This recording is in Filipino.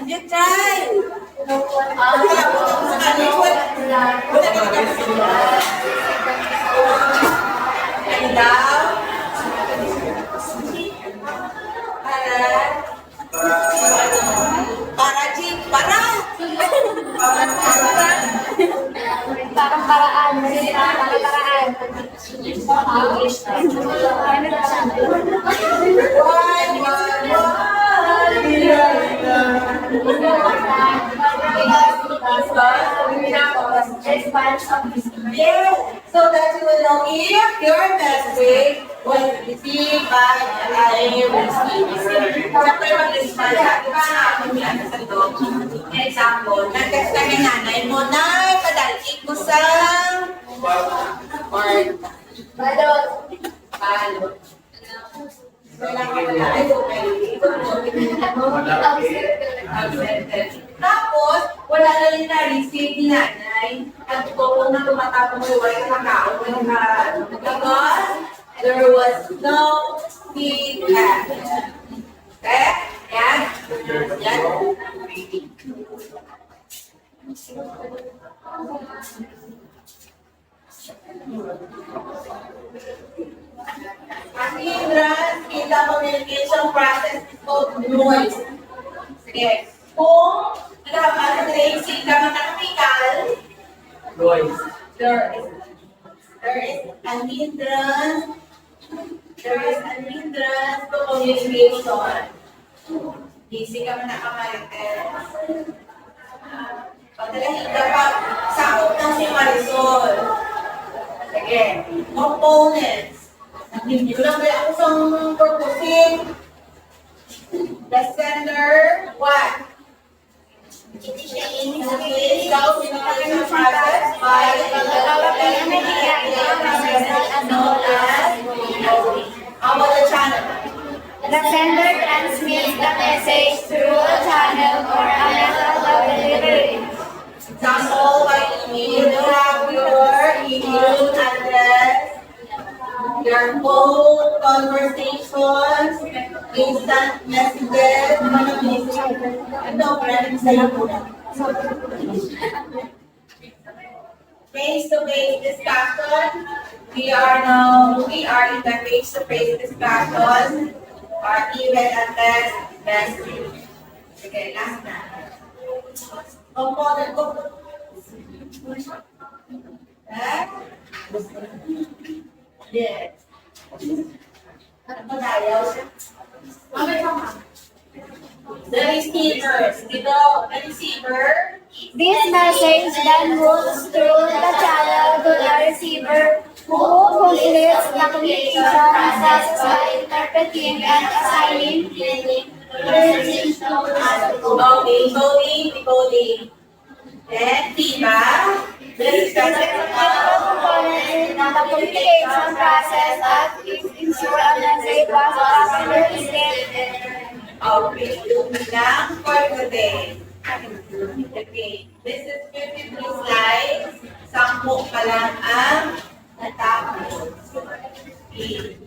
You try. And down. Para jeep, para. Parang paraan. Parang paraan. Yes, so that you will know if your message was received by I received. Siyempre mag-respond ka. Di ba nga ako niya sa ito? Example, nag-text ka ng nanay mo, Nay, padalkit ko sa or balot. Balot. Tapos, wala na rin na-receive ni nanay. At kung na tumatapos yung wala sa tao, because there was no feedback. Okay? Yan. Yan. Ang hindrance in the communication process is called noise. Sige. Kung nagkakatrace ka mechanical, there is an hindrance. There is an hindrance to communication. Busy ka man nakamarites. Pagdalahin ka pa, sakot ng si Marisol. Sige. Components. Hindi ko lang kaya ako sa purposing. The sender, what? Initiate communication process by how about the channel? The sender transmits the message through a channel or a method of delivery. Example, by email, you have your email address, your phone conversations, instant messages, face-to-face discussion. We are in the face-to-face discussion or even a text message. Okay, last na. Component ko. Yes. Ano ba dayaw siya? The receivers. Dito, the receiver. This message then moves through the channel to the receiver, who completes the communication process by interpreting and assigning meaning. Decoding. Then, feedback. This is a critical component in the communication process that ensure a message was properly received. Okay, lang for today. Okay, this is 53 slides. 10 pa lang ang natapos. Okay.